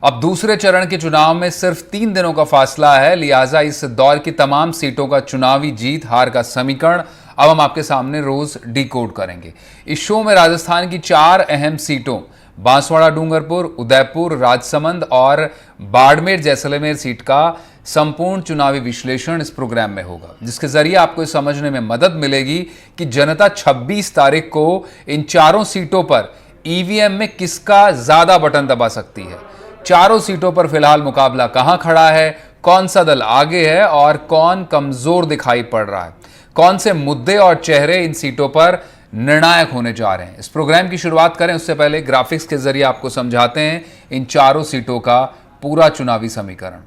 अब दूसरे चरण के चुनाव में सिर्फ 3 दिनों का फासला है, लिहाजा इस दौर की तमाम सीटों का चुनावी जीत हार का समीकरण अब हम आपके सामने रोज डिकोड करेंगे। इस शो में राजस्थान की 4 अहम सीटों बांसवाड़ा, डूंगरपुर, उदयपुर, राजसमंद और बाड़मेर जैसलमेर सीट का संपूर्ण चुनावी विश्लेषण इस प्रोग्राम में होगा, जिसके जरिए आपको समझने में मदद मिलेगी कि जनता 26 तारीख को इन चारों सीटों पर ईवीएम में किसका ज्यादा बटन दबा सकती है। चारों सीटों पर फिलहाल मुकाबला कहां खड़ा है, कौन सा दल आगे है और कौन कमजोर दिखाई पड़ रहा है, कौन से मुद्दे और चेहरे इन सीटों पर निर्णायक होने जा रहे हैं। इस प्रोग्राम की शुरुआत करें उससे पहले ग्राफिक्स के जरिए आपको समझाते हैं इन चारों सीटों का पूरा चुनावी समीकरण।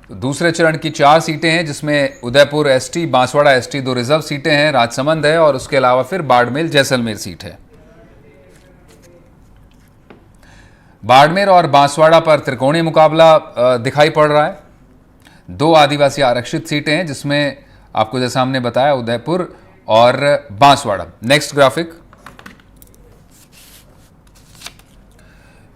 तो दूसरे चरण की 4 सीटें हैं, जिसमें Udaipur ST, Banswara ST 2 reserve सीटें हैं, राजसमंद है और उसके अलावा फिर बाड़मेर जैसलमेर सीट है। बाड़मेर और बांसवाड़ा पर त्रिकोणीय मुकाबला दिखाई पड़ रहा है। 2 आदिवासी आरक्षित सीटें हैं, जिसमें आपको जैसा हमने बताया उदयपुर और बांसवाड़ा। Next graphic.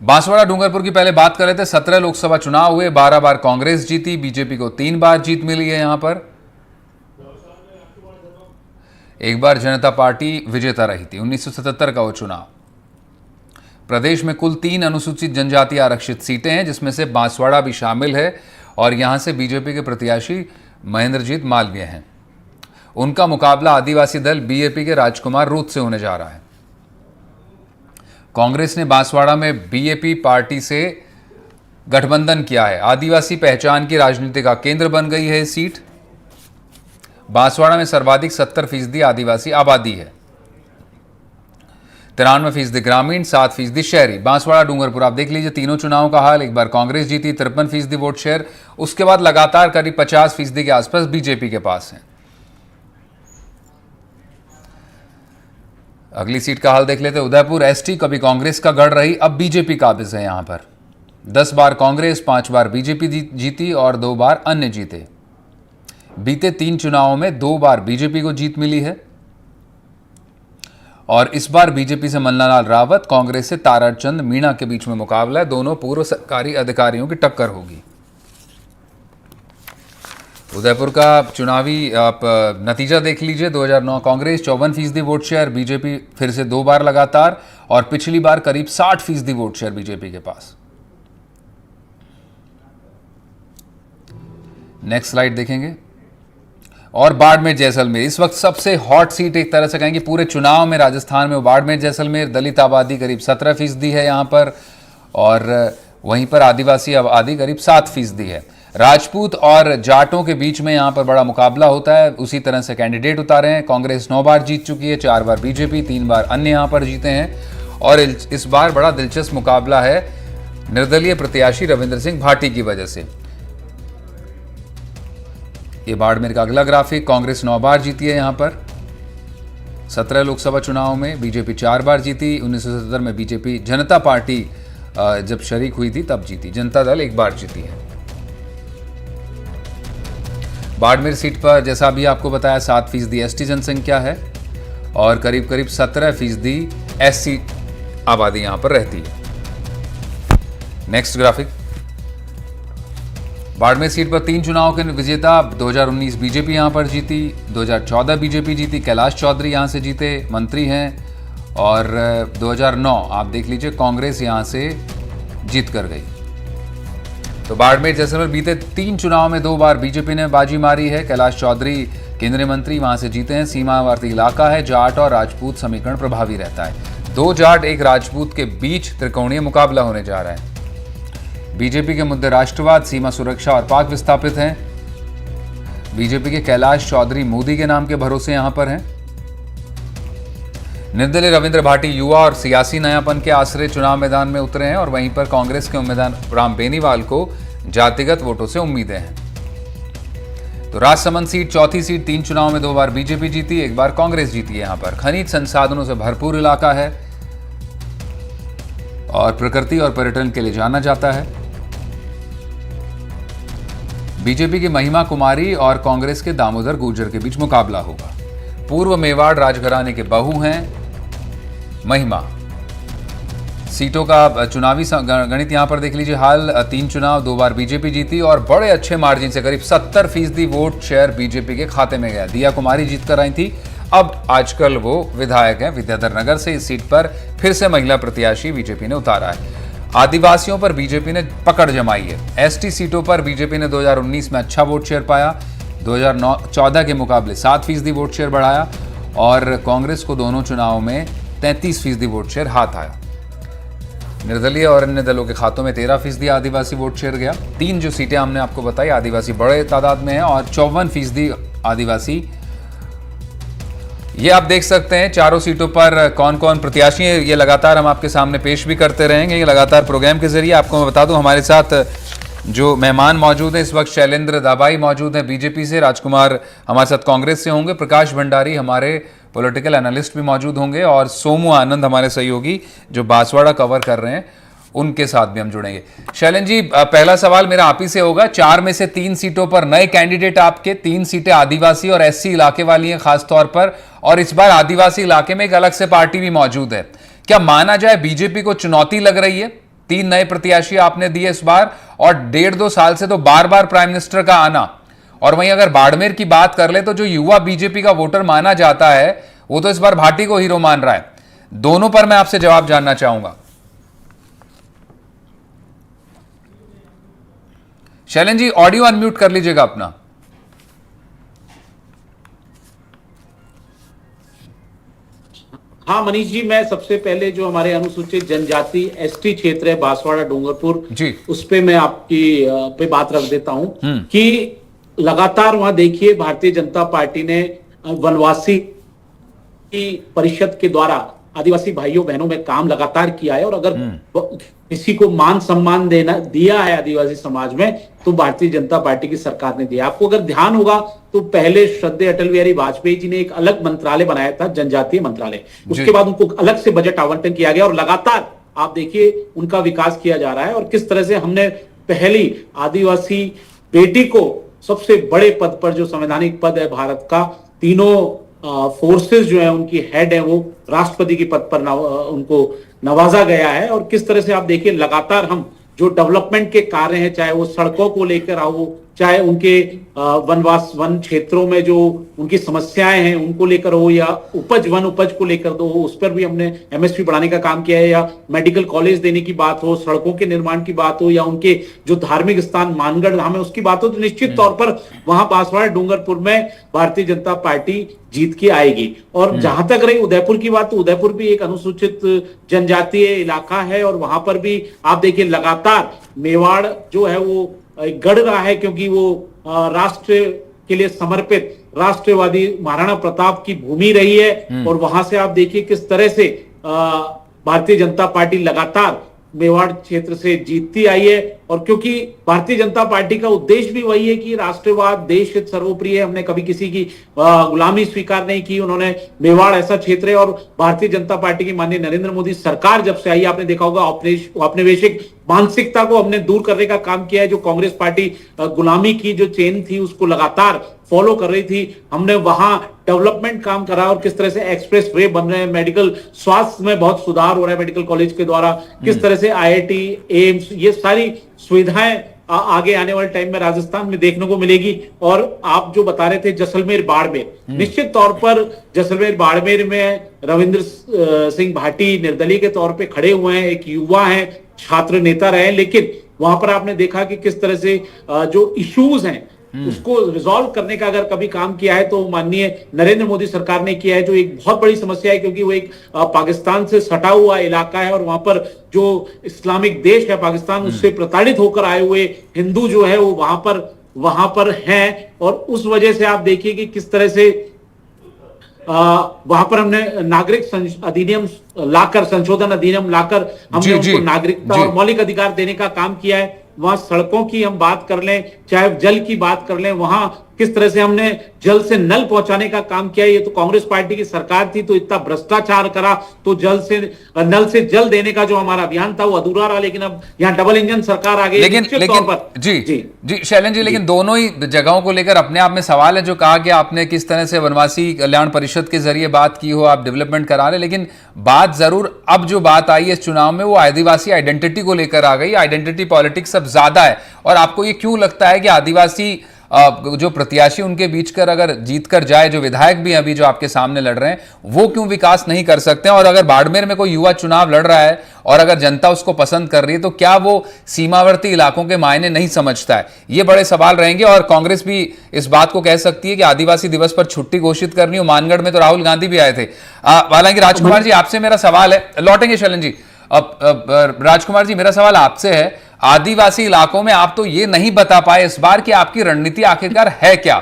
बांसवाड़ा डूंगरपुर की पहले बात कर रहे थे। 17 लोकसभा चुनाव हुए, 12 बार कांग्रेस जीती, बीजेपी को 3 बार जीत मिली है। यहां पर एक बार जनता पार्टी विजेता रही थी। 1977 का वो चुनाव। प्रदेश में कुल 3 अनुसूचित जनजाति आरक्षित सीटें हैं, जिसमें से बांसवाड़ा भी शामिल है और यहां से बीजेपी के प्रत्याशी महेंद्रजीत मालवीय हैं। उनका मुकाबला आदिवासी दल बीएपी के राजकुमार रूत से होने जा रहा है। कांग्रेस ने बांसवाड़ा में बीएपी पार्टी से गठबंधन किया है। आदिवासी पहचान की राजनीति का केंद्र बन गई है सीट। बांसवाड़ा में सर्वाधिक 70% आदिवासी आबादी है। 93% ग्रामीण, 7% शहरी। बांसवाड़ा डूंगरपुर आप देख लीजिए तीनों चुनावों का हाल। एक बार कांग्रेस जीती, 53% वोट शेयर। उसके बाद लगातार करीब 50% के आसपास बीजेपी के पास है। अगली सीट का हाल देख लेते हैं। उदयपुर एसटी कभी कांग्रेस का गढ़ रही, अब बीजेपी काबिज है। यहां पर 10 बार कांग्रेस, 5 बार बीजेपी जीती और 2 बार अन्य जीते। बीते 3 चुनावों में 2 बार बीजेपी को जीत मिली है और इस बार बीजेपी से मन्नालाल रावत, कांग्रेस से ताराचंद मीणा के बीच में मुकाबला है। दोनों पूर्व सरकारी अधिकारियों की टक्कर होगी। उदयपुर का चुनावी आप नतीजा देख लीजिए। 2009 कांग्रेस 54% वोट शेयर, बीजेपी फिर से 2 बार लगातार और पिछली बार करीब 60% वोट शेयर बीजेपी के पास। नेक्स्ट स्लाइड देखेंगे। और बाड़मेर जैसलमेर इस वक्त सबसे हॉट सीट, एक तरह से कहेंगे पूरे चुनाव में राजस्थान में वो बाड़मेर जैसलमेर। दलित आबादी करीब 17% है यहां पर और वहीं पर आदिवासी आबादी करीब 7% है। राजपूत और जाटों के बीच में यहां पर बड़ा मुकाबला होता है। उसी तरह से कैंडिडेट उतारे हैं। कांग्रेस 9 बार जीत चुकी है, 4 बार बीजेपी, 3 बार अन्य यहां पर जीते हैं और इस बार बड़ा दिलचस्प मुकाबला है निर्दलीय प्रत्याशी रविंद्र सिंह भाटी की वजह से। ये बाड़मेर का अगला ग्राफिक। कांग्रेस 9 बार जीती है यहां पर 17 लोकसभा चुनाव में, बीजेपी 4 बार जीती। 1977 में बीजेपी जनता पार्टी जब शरीक हुई थी तब जीती। जनता दल 1 बार जीती है। बाड़मेर सीट पर जैसा अभी आपको बताया 7% एसटी जनसंख्या है और करीब 17% एससी आबादी यहां पर रहती है। Next graphic. बाड़मेर सीट पर 3 चुनाव के विजेता। 2019 बीजेपी यहां पर जीती, 2014 बीजेपी जीती, कैलाश चौधरी यहां से जीते, मंत्री हैं और 2009 आप देख लीजिए कांग्रेस यहां से जीत कर गई। तो बाड़मेर जैसलमेर बीते 3 चुनाव में 2 बार बीजेपी ने बाजी मारी है। कैलाश चौधरी केंद्रीय मंत्री वहां से जीते हैं। सीमावर्ती इलाका है, जाट और राजपूत समीकरण प्रभावी रहता है। 2 जाट 1 राजपूत के बीच त्रिकोणीय मुकाबला होने जा रहा है। बीजेपी के मुद्दे राष्ट्रवाद, सीमा सुरक्षा और पाक विस्थापित हैं। बीजेपी के कैलाश चौधरी मोदी के नाम के भरोसे यहां पर हैं। निर्दलीय रविंद्र भाटी युवा और सियासी नयापन के आश्रय चुनाव मैदान में उतरे हैं और वहीं पर कांग्रेस के उम्मीदवार राम बेनीवाल को जातिगत वोटों से उम्मीदें हैं। तो राजसमंद सीट चौथी सीट। 3 चुनाव में 2 बार बीजेपी जीती, 1 बार कांग्रेस जीती है। यहां पर खनिज संसाधनों से भरपूर इलाका है और प्रकृति और पर्यटन के लिए जाना जाता है। बीजेपी की महिमा कुमारी और कांग्रेस के दामोदर गुर्जर के बीच मुकाबला होगा। पूर्व मेवाड़ राजघराने के बहू हैं महिमा सीटों का चुनावी गणित यहाँ पर देख लीजिए। हाल 3 चुनाव 2 बार बीजेपी जीती और बड़े अच्छे मार्जिन से करीब 70% वोट शेयर बीजेपी के खाते में गया। दिया कुमारी जीत कर आई थी, अब आजकल वो विधायक हैं विद्याधर नगर से। इस सीट पर फिर से महिला प्रत्याशी बीजेपी ने उतारा है। आदिवासियों पर बीजेपी ने पकड़ जमाई है। एसटी सीटों पर बीजेपी ने 2019 में अच्छा वोट शेयर पाया, 2014 के मुकाबले 7% वोट शेयर बढ़ाया और कांग्रेस को दोनों चुनावों में 33% वोट शेयर हाथ आया। निर्दलीय और अन्य दलों के खातों में 13% आदिवासी वोट शेयर गया। 3 जो सीटें हमने आपको बताई आदिवासी बड़े तादाद में है और 54% आदिवासी। ये आप देख सकते हैं चारों सीटों पर कौन कौन प्रत्याशी हैं। ये लगातार हम आपके सामने पेश भी करते रहेंगे, ये लगातार प्रोग्राम के जरिए। आपको मैं बता दूं हमारे साथ जो मेहमान मौजूद हैं इस वक्त, शैलेंद्र दाबाई मौजूद हैं बीजेपी से, राजकुमार हमारे साथ कांग्रेस से होंगे, प्रकाश भंडारी हमारे पॉलिटिकल एनालिस्ट भी मौजूद होंगे और सोमू आनंद हमारे सहयोगी जो बांसवाड़ा कवर कर रहे हैं उनके साथ भी हम जुड़ेंगे। शैलेंद्र जी, पहला सवाल मेरा आप ही से होगा। 4 में से 3 सीटों पर नए कैंडिडेट आपके, 3 सीटें आदिवासी और एससी इलाके वाली हैं खास तौर पर, और इस बार आदिवासी इलाके में एक अलग से पार्टी भी मौजूद है। क्या माना जाए बीजेपी को चुनौती लग रही है? 3 नए प्रत्याशी आपने दिए इस बार और 1.5-2 साल से तो बार बार प्राइम मिनिस्टर का आना। और वहीं अगर बाड़मेर की बात कर ले तो जो युवा बीजेपी का वोटर माना जाता है वो तो इस बार भाटी को हीरो मान रहा है। दोनों पर मैं आपसे जवाब जानना चाहूंगा। शैलेंद्र जी, ऑडियो अनम्यूट कर लीजिएगा अपना। हाँ मनीष जी, मैं सबसे पहले जो हमारे अनुसूचित जनजाति एसटी क्षेत्र है बांसवाड़ा डूंगरपुर जी, उस पे मैं आपकी पे बात रख देता हूं कि लगातार वहां देखिए भारतीय जनता पार्टी ने वनवासी परिषद के द्वारा आदिवासी भाइयों बहनों में काम लगातार किया है। और अगर किसी को मान सम्मान दिया है आदिवासी समाज में तो भारतीय जनता पार्टी की सरकार ने दिया। आपको अगर ध्यान होगा तो पहले श्रद्धेय अटल बिहारी वाजपेयी जी ने एक अलग मंत्रालय बनाया था, जनजातीय मंत्रालय। उसके बाद उनको अलग से बजट आवंटन किया गया और लगातार आप देखिए उनका विकास किया जा रहा है। और किस तरह से हमने पहली आदिवासी बेटी को सबसे बड़े पद पर, जो संवैधानिक पद है भारत का, तीनों फोर्सेस जो है उनकी हेड है वो राष्ट्रपति के पद पर उनको नवाजा गया है। और किस तरह से आप देखिए लगातार हम जो डेवलपमेंट के कार्य हैं, चाहे वो सड़कों को लेकर आओ, चाहे उनके वन क्षेत्रों में जो उनकी समस्याएं हैं उनको लेकर हो, या वन उपज को लेकर दो, उस पर भी हमने एमएसपी बढ़ाने का काम किया है, या मेडिकल कॉलेज देने की बात हो, सड़कों के निर्माण की बात हो, या उनके जो धार्मिक स्थान मानगढ़ धाम है उसकी बात हो, तो निश्चित तौर पर वहां बांसवाड़ा डूंगरपुर में भारतीय जनता पार्टी जीत के आएगी। और जहां तक रही उदयपुर की बात, तो उदयपुर भी एक अनुसूचित जनजातीय इलाका है और वहां पर भी आप देखिए लगातार मेवाड़ जो है वो गढ़ रहा है, क्योंकि वो राष्ट्र के लिए समर्पित राष्ट्रवादी महाराणा प्रताप की भूमि रही है। और वहां से आप देखिए किस तरह से भारतीय जनता पार्टी लगातार मेवाड़ क्षेत्र से जीतती आई है। और क्योंकि भारतीय जनता पार्टी का उद्देश्य भी वही है कि राष्ट्रवाद, देश हित सर्वोपरि है, हमने कभी किसी की गुलामी स्वीकार नहीं की। उन्होंने मेवाड़ ऐसा क्षेत्र है और भारतीय जनता पार्टी की माननीय नरेंद्र मोदी सरकार जब से आई, आपने देखा होगा औपनिवेशिक मानसिकता को हमने दूर करने का काम किया है। जो कांग्रेस पार्टी गुलामी की जो चेन थी उसको लगातार फॉलो कर रही थी, हमने वहां डेवलपमेंट काम करा। और किस तरह से एक्सप्रेस वे बन रहे हैं, मेडिकल स्वास्थ्य में बहुत सुधार हो रहा है मेडिकल कॉलेज के द्वारा, किस तरह से आईआईटी, एम्स, ये सारी सुविधाएं आगे आने वाले टाइम में राजस्थान में देखने को मिलेगी। और आप जो बता रहे थे जैसलमेर बाड़मेर, निश्चित तौर पर जैसलमेर बाड़मेर में रविंद्र सिंह भाटी निर्दलीय के तौर पे खड़े हुए हैं, एक युवा हैं, छात्र नेता रहे, लेकिन वहां पर आपने देखा कि किस तरह से जो इश्यूज हैं उसको रिजॉल्व करने का अगर कभी काम किया है तो माननीय नरेंद्र मोदी सरकार ने किया है, जो एक बहुत बड़ी समस्या है, क्योंकि वो एक पाकिस्तान से सटा हुआ इलाका है और वहां पर जो इस्लामिक देश है पाकिस्तान, उससे प्रताड़ित होकर आए हुए हिंदू जो है वो वहां पर हैं। और उस वजह से आप देखिए कि किस तरह से वहां पर हमने नागरिक अधिनियम लाकर, संशोधन अधिनियम लाकर हमने उनको नागरिकता और मौलिक अधिकार देने का काम किया है। वहां सड़कों की हम बात कर लें, चाहे जल की बात कर लें, वहां किस तरह से हमने जल से नल पहुंचाने का काम किया। ये तो कांग्रेस पार्टी की सरकार थी तो इतना भ्रष्टाचार करा, तो नल से जल देने का जो हमारा अभियान था वो अधूरा रहा। लेकिन अब यहाँ डबल इंजन सरकार आ गई। लेकिन जी शैलेंद्र जी, लेकिन दोनों ही जगहों को लेकर अपने आप में सवाल है। जो कहा कि आपने किस तरह से वनवासी कल्याण परिषद के जरिए बात की हो, आप डेवलपमेंट करा रहे, लेकिन बात जरूर अब जो बात आई है इस चुनाव में वो आदिवासी आइडेंटिटी को लेकर आ गई। आइडेंटिटी पॉलिटिक्स अब ज्यादा है। और आपको ये क्यों लगता है कि आदिवासी जो प्रत्याशी उनके बीच कर अगर जीत कर जाए, जो विधायक भी अभी जो आपके सामने लड़ रहे हैं, वो क्यों विकास नहीं कर सकते हैं? और अगर बाड़मेर में कोई युवा चुनाव लड़ रहा है और अगर जनता उसको पसंद कर रही है, तो क्या वो सीमावर्ती इलाकों के मायने नहीं समझता है? ये बड़े सवाल रहेंगे। और कांग्रेस भी इस बात को कह सकती है कि आदिवासी दिवस पर छुट्टी घोषित करनी हो। मानगढ़ में तो राहुल गांधी भी आए थे। हालांकि राजकुमार जी, आपसे मेरा सवाल है, लौटेंगे शैलेंद्र जी। अब राजकुमार जी, मेरा सवाल आपसे है, आदिवासी इलाकों में आप तो ये नहीं बता पाए इस बार कि आपकी रणनीति आखिरकार है क्या?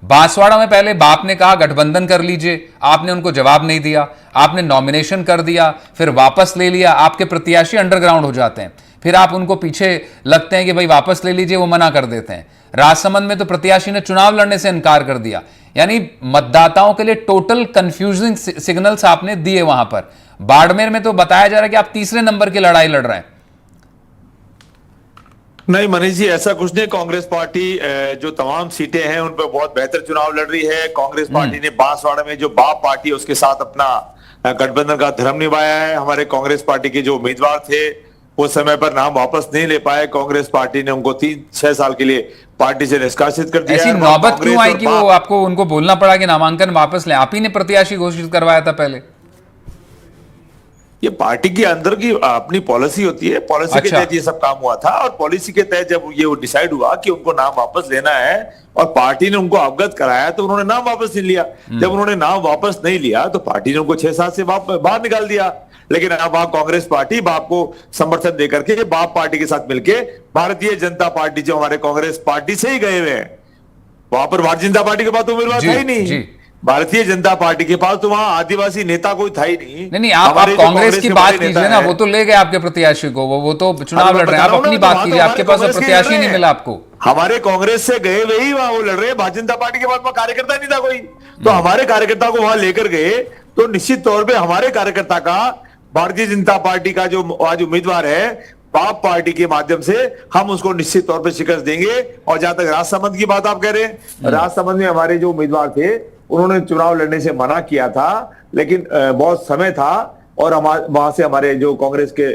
बांसवाड़ा में पहले बाप ने कहा गठबंधन कर लीजिए, आपने उनको जवाब नहीं दिया। आपने नॉमिनेशन कर दिया, फिर वापस ले लिया। आपके प्रत्याशी अंडरग्राउंड हो जाते हैं, फिर आप उनको पीछे लगते हैं कि भाई वापस ले लीजिए, वो मना कर देते हैं। राजसमंद में तो प्रत्याशी ने चुनाव लड़ने से इनकार कर दिया। यानी मतदाताओं के लिए टोटल कंफ्यूजिंग सिग्नल्स आपने दिए वहां पर। बाड़मेर में तो बताया जा रहा है कि आप तीसरे नंबर की लड़ाई लड़ रहे हैं। नहीं मनीष जी, ऐसा कुछ नहीं। कांग्रेस पार्टी जो तमाम सीटें हैं उन पर बहुत बेहतर चुनाव लड़ रही है। कांग्रेस पार्टी ने बांसवाड़ा में जो बाप पार्टी है उसके साथ अपना गठबंधन का धर्म निभाया है। हमारे कांग्रेस पार्टी के जो उम्मीदवार थे वो समय पर नाम वापस नहीं ले पाए। कांग्रेस पार्टी ने उनको 3-6 साल के लिए पार्टी से निष्कासित कर दिया। ऐसी नौबत क्यों आई कि वो आपको उनको बोलना पड़ा कि नामांकन वापस लें? आप ही ने प्रत्याशी घोषित करवाया था पहले। ये पार्टी के अंदर की अपनी पॉलिसी होती है, पॉलिसी के तहत ये सब काम हुआ था। और पॉलिसी के तहत जब ये डिसाइड हुआ कि उनको नाम वापस लेना है और पार्टी ने उनको अवगत कराया तो उन्होंने नाम वापस नहीं लिया। जब उन्होंने नाम वापस नहीं लिया तो पार्टी ने उनको 6-7 से बाहर निकाल दिया। लेकिन अब वहां कांग्रेस पार्टी बाप को समर्थन देकर के बाप पार्टी के साथ मिलके भारतीय जनता पार्टी, जो हमारे कांग्रेस पार्टी से ही गए हुए हैं, वहां पर भारतीय जनता पार्टी के पास उम्मीदवार था ही नहीं। भारतीय जनता पार्टी के पास तो वहां आदिवासी नेता कोई था ही नहीं। आप कांग्रेस की बात कीजिए ना, वो तो ले गए आपके प्रत्याशी को, वो तो चुनाव लड़ रहे हैं। आप अपनी बात कीजिए, आपके पास प्रत्याशी नहीं मिला आपको। हमारे कांग्रेस से गए हुए ही वहां वो लड़ रहे हैं। भारतीय जनता पार्टी के पास कार्यकर्ता नहीं था कोई, तो हमारे कार्यकर्ता को वहां लेकर गए तो निश्चित तौर पर हमारे कार्यकर्ता का भारतीय जनता पार्टी का जो आज उम्मीदवार है बाप पार्टी के माध्यम से हम उसको निश्चित तौर पर शिकस्त देंगे। और जहां तक राजसमंद की बात आप कह रहे हैं, राजसमंद में हमारे जो उम्मीदवार थे उन्होंने चुनाव लड़ने से मना किया था, लेकिन बहुत समय था और वहां से हमारे जो कांग्रेस के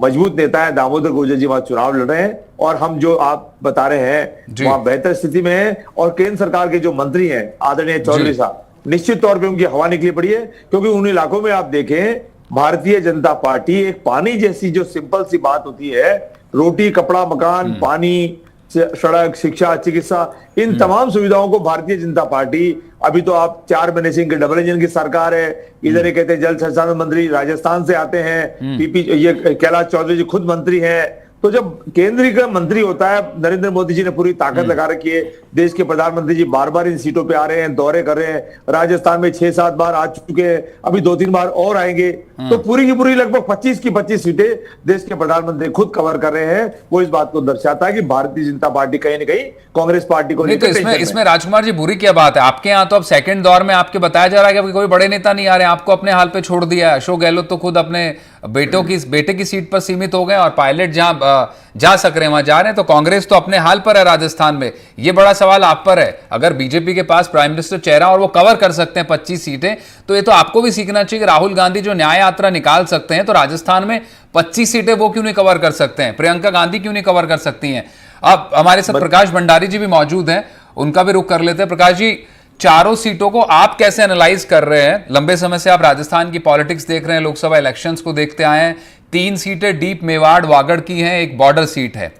मजबूत नेता हैं दामोदर गुर्जर जी वहां चुनाव लड़ रहे हैं। और हम जो आप बता रहे हैं वहां बेहतर स्थिति में है। और केंद्र सरकार के जो मंत्री हैं आदरणीय चौधरी साहब, निश्चित तौर पर उनकी हवा निकली पड़ी है। क्योंकि उन इलाकों में आप देखें, भारतीय जनता पार्टी एक पानी जैसी जो सिंपल सी बात होती है, रोटी कपड़ा मकान पानी सड़क शिक्षा चिकित्सा, इन तमाम सुविधाओं को भारतीय जनता पार्टी, अभी तो आप 4 महीने से इनके डबल इंजन की सरकार है। इधर ये कहते हैं जल संसाधन मंत्री राजस्थान से आते हैं, ये कैलाश चौधरी जी खुद मंत्री हैं। तो जब केंद्रीय का मंत्री होता है, नरेंद्र मोदी जी ने पूरी ताकत लगा रखी है। देश के प्रधानमंत्री जी बार बार इन सीटों पे आ रहे हैं, दौरे कर रहे हैं। राजस्थान में 6-7 बार आ चुके हैं, अभी 2-3 बार और आएंगे। तो पूरी की पूरी लगभग 25 की 25 सीटें देश के प्रधानमंत्री खुद कवर कर रहे हैं। वो इस बात को दर्शाता है कि भारतीय जनता पार्टी कहीं ना कहीं कांग्रेस पार्टी को नहीं। तो इसमें राजकुमार जी बुरी क्या बात है? आपके यहाँ तो अब सेकंड दौर में आपके बताया जा रहा है कि कोई बड़े नेता नहीं आ रहे, आपको अपने हाल पे छोड़ दिया है। अशोक गहलोत तो खुद अपने बेटे की सीट पर सीमित हो गए और पायलट जहां जा सक रहे हैं वहां जा रहे हैं। तो कांग्रेस तो अपने हाल पर है राजस्थान में। ये बड़ा सवाल आप पर है। अगर बीजेपी के पास प्राइम मिनिस्टर चेहरा और वो कवर कर सकते हैं 25 सीटें, तो ये तो आपको भी सीखना चाहिए कि राहुल गांधी जो न्याय यात्रा निकाल सकते हैं, तो राजस्थान में 25 सीटें वो क्यों नहीं कवर कर सकते हैं? प्रियंका गांधी क्यों नहीं कवर कर सकती हैं? अब हमारे साथ प्रकाश भंडारी जी भी मौजूद हैं, उनका भी रुख कर लेते हैं। प्रकाश जी, चारों सीटों को आप कैसे एनालाइज कर रहे हैं? लंबे समय से आप राजस्थान की पॉलिटिक्स देख रहे हैं, लोकसभा इलेक्शंस को देखते आए हैं। 3 सीटें डीप मेवाड़ वागड़ की हैं, एक बॉर्डर सीट है।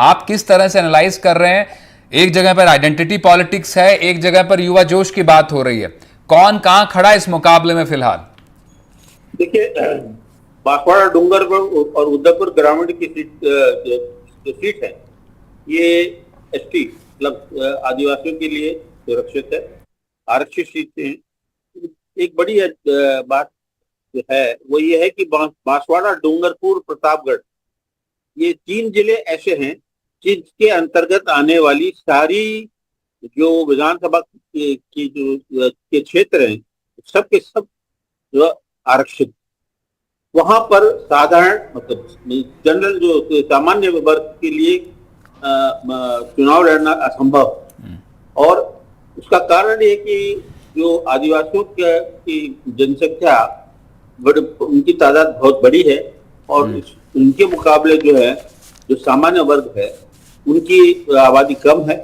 आप किस तरह से एनालाइज कर रहे हैं? एक जगह पर आइडेंटिटी पॉलिटिक्स है, एक जगह पर युवा जोश की बात हो रही है। कौन कहां खड़ा है इस मुकाबले में फिलहाल? देखिए, बांसवाड़ा डूंगरपुर और उदयपुर ग्रामीण की सीट है, ये एसटी मतलब आदिवासियों के लिए सुरक्षित है, आरक्षित सीटें। एक बड़ी बात है वो ये है कि बांसवाड़ा डूंगरपुर प्रतापगढ़, ये 3 जिले ऐसे हैं जिसके अंतर्गत आने वाली सारी जो विधानसभा की जो के क्षेत्र हैं सब के सब जो आरक्षित, वहां पर साधारण मतलब जनरल जो सामान्य वर्ग के लिए चुनाव लड़ना असंभव। और उसका कारण ये कि जो आदिवासियों की जनसंख्या उनकी तादाद बहुत बड़ी है और उनके मुकाबले जो है जो सामान्य वर्ग है उनकी आबादी कम है।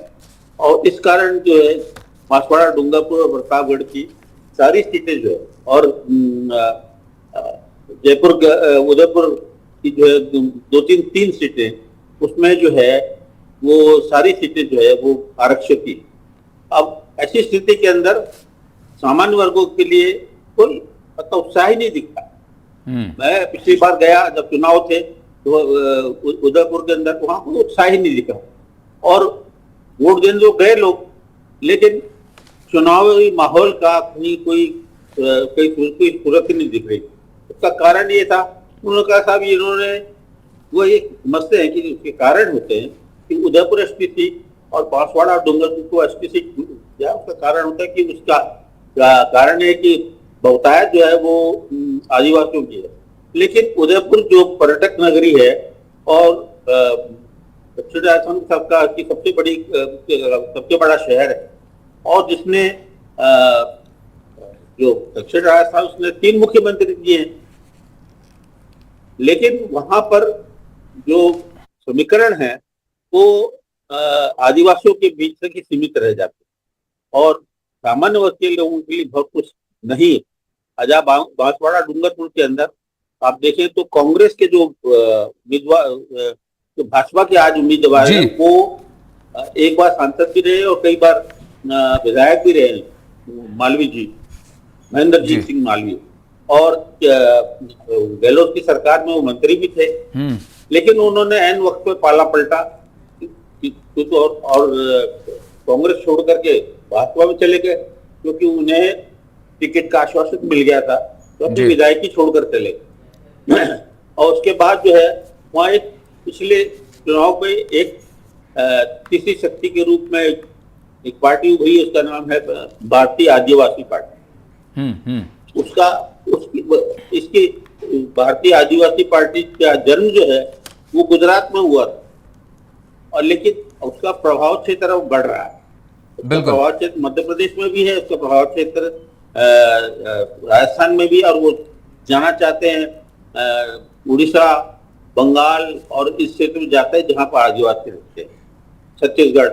और इस कारण जो है बांसवाड़ा, डूंगरपुर और प्रतापगढ़ की सारी सीटें जो है और जयपुर, उदयपुर की जो है दो तीन सीटें उसमें जो है वो सारी सीटें जो है वो आरक्षित की। अब ऐसी स्थिति के अंदर सामान्य वर्गों के लिए कोई मतलब उत्साह ही नहीं दिखता। मैं पिछली बार गया जब चुनाव थे तो उदयपुर के अंदर वहां कोई उत्साह ही नहीं दिखा और वोट देने तो गए लोग, लेकिन चुनावी माहौल का कहीं कोई सूरत ही नहीं दिख रही। उसका कारण ये था, उन्होंने कहा साहब इन्होंने वो ये समझते हैं कि उसके कारण होते हैं कि उदयपुर एसपी सीट और बांसवाड़ा और डूंगरपुर को एसपी सीट दिया। उसका कारण होता है कि उसका कारण है कि बहुतायत जो है वो आदिवासियों की है। लेकिन उदयपुर जो पर्यटक नगरी है और दक्षिण राजस्थान की सबसे बड़ा शहर है और जिसने जो दक्षिण राजस्थान उसने 3 मुख्यमंत्री दिए हैं, लेकिन वहां पर जो समीकरण है वो आदिवासियों के बीच तक ही सीमित रह जाते और सामान्य वर्ग के लोगों के लिए बहुत कुछ नहीं। अजा बांसवाड़ा डूंगरपुर के अंदर आप देखें तो कांग्रेस के जो उम्मीदवार, जो भाजपा के आज उम्मीदवार हैं वो एक बार सांसद भी रहे और कई बार विधायक भी रहे, मालवी जी, महेंद्र जीत सिंह मालवी, और गहलोत की सरकार में वो मंत्री भी थे। लेकिन उन्होंने ऐन वक्त पे पाला पलटा और कांग्रेस छोड़ करके भाजपा में चले गए क्योंकि उन्हें टिकट का आश्वासन मिल गया था तो अपनी विधायकी छोड़कर चले। और उसके बाद जो है वहां एक पिछले चुनाव में एक तीसरी शक्ति के रूप में एक पार्टी उभरी, उसका नाम है भारतीय आदिवासी पार्टी। इसकी भारतीय आदिवासी पार्टी का जन्म जो है वो गुजरात में हुआ था और लेकिन उसका प्रभाव क्षेत्र अब बढ़ रहा है। उसका प्रभाव क्षेत्र मध्य प्रदेश में भी है, उसका प्रभाव क्षेत्र राजस्थान में भी, और वो जाना चाहते हैं उड़ीसा, बंगाल और इस क्षेत्र में जाता है जहां पर आदिवासी रहते हैं, छत्तीसगढ़।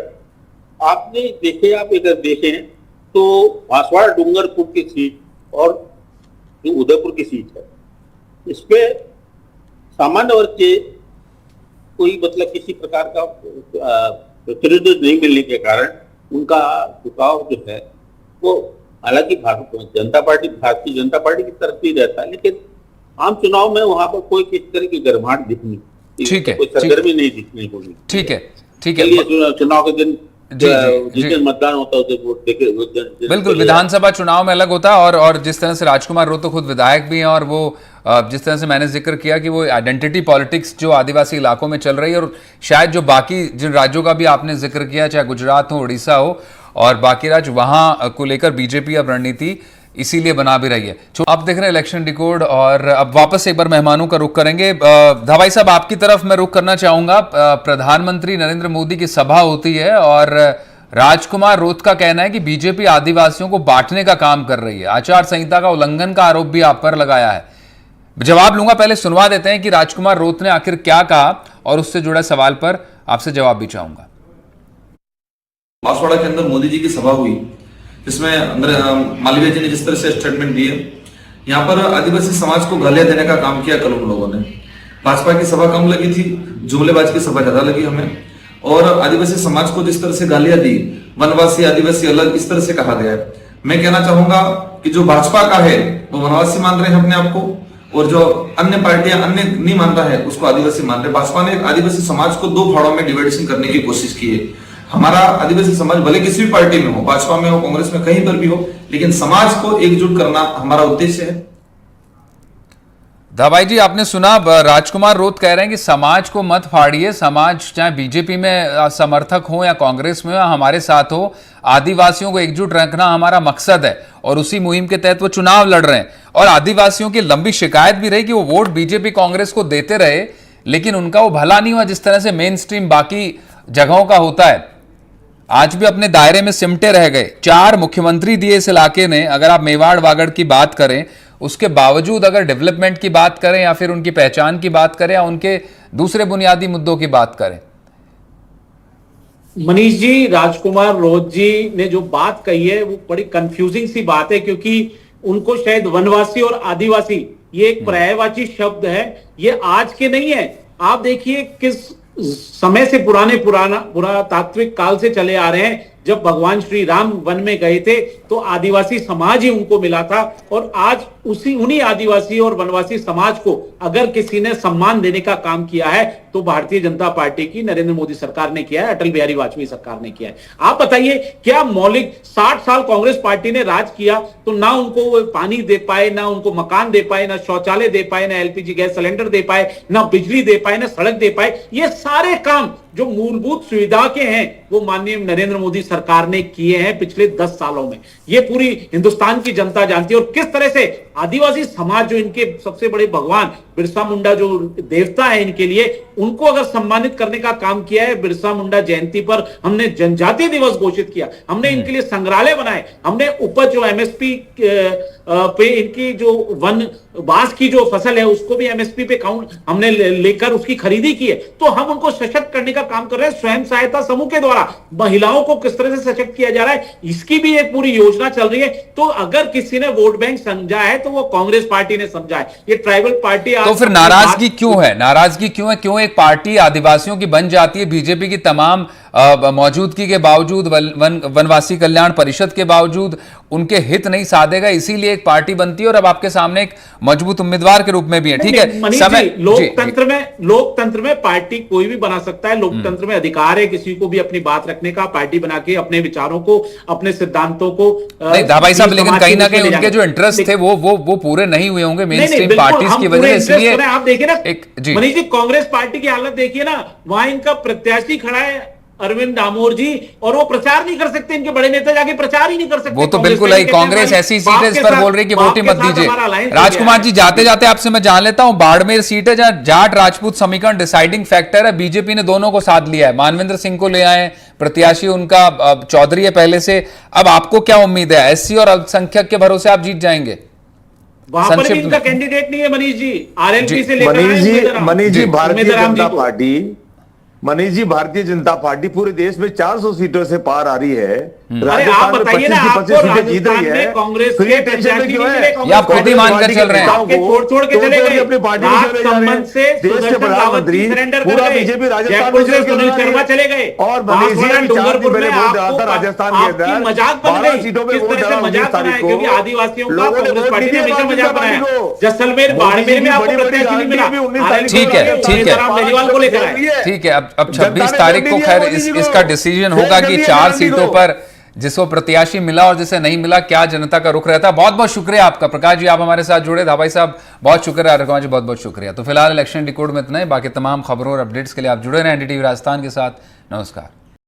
आपने देखे, आप अगर देखें तो बांसवाड़ा डूंगरपुर की सीट और जो उदयपुर की सीट है इस पे सामान्य वर्ग के कोई मतलब किसी प्रकार का प्रतिनिधित्व नहीं मिलने के कारण उनका झुकाव जो है वो हालांकि भारतीय जनता पार्टी की तरफ ही रहता है, लेकिन आम चुनाव में वहां पर कोई किसी तरह की गर्माहट दिखनी, ठीक है, कोई सरगर्मी नहीं दिखनी होगी। ठीक है। चुनाव के दिन जिस दिन मतदान होता है वोट देखे बिल्कुल, विधानसभा चुनाव में अलग होता है और जिस तरह से राजकुमार रोहतक खुद विधायक भी हैं और वो जिस तरह से मैंने जिक्र किया कि वो आइडेंटिटी पॉलिटिक्स जो आदिवासी इलाकों में चल रही है और शायद जो बाकी जिन राज्यों का भी आपने जिक्र किया, चाहे गुजरात हो, उड़ीसा हो और बाकी राज्य, वहां को लेकर बीजेपी अब रणनीति इसीलिए बना भी रही है। आप देख रहे हैं इलेक्शन डिकोड और अब वापस एक बार मेहमानों का रुख करेंगे। धावाई साहब, आपकी तरफ मैं रुख करना चाहूंगा। प्रधानमंत्री नरेंद्र मोदी की सभा होती है और राजकुमार रोहतक का कहना है कि बीजेपी आदिवासियों को बांटने का काम कर रही है, आचार संहिता का उल्लंघन का आरोप भी आप पर लगाया है। जवाब लूंगा, पहले सुनवा देते हैं कि राजकुमार रोहतक ने आखिर क्या कहा और उससे जुड़ा सवाल पर आपसे जवाब भी चाहूंगा। बांसवाड़ा के अंदर मोदी जी की सभा हुई जिसमें मालवीय जी ने जिस तरह से स्टेटमेंट दिए, यहाँ पर आदिवासी समाज को गालियां देने का काम किया कल उन लोगों ने। भाजपा की सभा कम लगी थी, जुमलेबाज की सभा ज्यादा लगी हमें। और आदिवासी समाज को जिस तरह से गालियां दी, वनवासी आदिवासी अलग, इस तरह से कहा गया है। मैं कहना चाहूंगा कि जो भाजपा का है वो वनवासी मान रहे हैं अपने आप को, और जो अन्य पार्टियां अन्य नहीं मान रहा है उसको आदिवासी मान रहे। भाजपा ने आदिवासी समाज को 2 फाड़ों में डिवाइडेशन करने की कोशिश की है। हमारा आदिवासी समाज भले किसी भी पार्टी में हो, भाजपा में हो, कांग्रेस में, कहीं पर भी हो, लेकिन समाज को एकजुट करना हमारा उद्देश्य है। धावाई जी, आपने सुना, राजकुमार रोहतक कह रहे हैं कि समाज को मत फाड़िए, समाज चाहे बीजेपी में समर्थक हो या कांग्रेस में हो या हमारे साथ हो, आदिवासियों को एकजुट रखना हमारा मकसद है और उसी मुहिम के तहत वो चुनाव लड़ रहे हैं। और आदिवासियों की लंबी शिकायत भी रही कि वो वोट बीजेपी कांग्रेस को देते रहे, लेकिन उनका वो भला नहीं हुआ जिस तरह से मेन स्ट्रीम बाकी जगहों का होता है। आज भी अपने दायरे में सिमटे रह गए। 4 मुख्यमंत्री दिए इस इलाके ने। अगर आप मेवाड़ वागड़ की बात करें, उसके बावजूद अगर डेवलपमेंट की बात करें या फिर उनकी पहचान की बात करें या उनके दूसरे बुनियादी मुद्दों की बात करें। मनीष जी, राजकुमार रोज जी ने जो बात कही है वो बड़ी कंफ्यूजिंग सी बात है, क्योंकि उनको शायद वनवासी और आदिवासी ये एक पर्यायवाची शब्द है, ये आज के नहीं है। आप देखिए किस समय से पुरातात्विक काल से चले आ रहे हैं। जब भगवान श्री राम वन में गए थे तो आदिवासी समाज ही उनको मिला था, और आज उन्हीं आदिवासी और वनवासी समाज को अगर किसी ने सम्मान देने का काम किया है तो भारतीय जनता पार्टी की नरेंद्र मोदी सरकार ने किया है, अटल बिहारी वाजपेयी सरकार ने किया है। आप बताइए, क्या मौलिक 60 साल कांग्रेस पार्टी ने राज किया तो ना उनको पानी दे पाए, ना उनको मकान दे पाए, ना शौचालय दे पाए, ना एलपीजी गैस सिलेंडर दे पाए, ना बिजली दे पाए, ना सड़क दे पाए। ये सारे काम जो मूलभूत सुविधा के हैं वो माननीय नरेंद्र मोदी सरकार ने किए हैं पिछले 10 सालों में। ये पूरी हिंदुस्तान की जनता जानती है। और किस तरह से आदिवासी समाज, जो इनके सबसे बड़े भगवान बिरसा मुंडा जो देवता है इनके लिए, उनको अगर सम्मानित करने का काम किया है। बिरसा मुंडा जयंती पर हमने जनजातीय दिवस घोषित किया, हमने इनके लिए संग्रहालय बनाए, हमने उपज जो एमएसपी पे इनकी जो वन बांस की जो फसल है उसको भी एमएसपी पे काउंट हमने लेकर उसकी खरीदी की है। तो हम उनको सशक्त करने का काम कर रहे हैं। स्वयं सहायता समूह के द्वारा महिलाओं को किस तरह से सशक्त किया जा रहा है, इसकी भी एक पूरी योजना चल रही है। तो अगर किसी ने वोट बैंक समझा है तो वो कांग्रेस पार्टी ने समझा है। ये ट्राइबल पार्टी तो फिर नाराजगी क्यों है? नाराजगी क्यों है? क्यों एक पार्टी आदिवासियों की बन जाती है बीजेपी की तमाम मौजूदगी के बावजूद, वनवासी कल्याण परिषद के बावजूद उनके हित नहीं साधेगा, इसीलिए एक पार्टी बनती है और अब आपके सामने एक मजबूत उम्मीदवार के रूप में भी है। ठीक है, समय लोकतंत्र में पार्टी कोई भी बना सकता है। लोकतंत्र में अधिकार है किसी को भी अपनी बात रखने का, पार्टी बना के अपने विचारों को, अपने सिद्धांतों को। नहीं भाई साहब, लेकिन कहीं ना कहीं उनके जो इंटरेस्ट थे वो पूरे नहीं हुए होंगे मेन स्ट्रीम पार्टीज की वजह से। इसलिए आप देखिए ना मनीष जी, कांग्रेस पार्टी की हालत देखिए ना, वहां इनका प्रत्याशी खड़ा है अरविंद दामोर जी, और वो प्रचार नहीं कर सकते। इनके बड़े नेता जाके प्रचार ही नहीं कर सकते। वो तो बिल्कुल है। कांग्रेस ऐसी सीटें इस पर बोल रही कि वोट ही मत दीजिए। राजकुमार जी, जाते जाते आपसे मैं जान लेता हूं, बाड़मेर सीट है जहां जाट राजपूत समीकरण डिसाइडिंग फैक्टर है। बीजेपी ने दोनों को साथ लिया है, मानवेंद्र सिंह को ले आए, प्रत्याशी उनका चौधरी है पहले से। अब आपको क्या उम्मीद है? एससी और अल्पसंख्यक के भरोसे आप जीत जाएंगे? वहां पर भी इनका कैंडिडेट नहीं है मनीष जी। आरएलपी से लेकर मनीष जी, भारतीय जनता पार्टी मनीष जी, भारतीय जनता पार्टी पूरे देश में 400 सीटों से पार आ रही है। राजस्थान में 25 सीटें जीत रही है। कांग्रेस फिर ये टेंशन में क्यों है? या आप खुद ही मानकर चल रहे हैं? छोड़ के चले गए अपनी पार्टी में चले जा रहे हैं। देश के प्रधानमंत्री पूरा बीजेपी राजस्थान में सुनील शर्मा चले गए। और मनीष जी, डूंगरपुर में बोल रहा था राजस्थान के अंदर मजाक बन गई। सीटों में किस तरह से मजाक बनाया, क्योंकि आदिवासियों का कांग्रेस पार्टी ने हमेशा मजाक बनाया। जैसलमेर, बाड़मेर में आपको प्रत्याशी नहीं मिला। ठीक है, ठीक है, बेनीवाल को लेकर आए। ठीक है। अब 26 तारीख को खैर इसका डिसीजन होगा कि 4 सीटों पर जिसको प्रत्याशी मिला और जिसे नहीं मिला, क्या जनता का रुख रहता है। बहुत बहुत शुक्रिया आपका प्रकाश जी, आप हमारे साथ जुड़े। धाबाई साहब बहुत शुक्रिया, रघुवंश जी बहुत बहुत शुक्रिया। तो फिलहाल इलेक्शन डिकोड में इतना ही। बाकी तमाम खबरों और अपडेट्स के लिए आप जुड़े रहें एनडीटीवी राजस्थान के साथ। नमस्कार।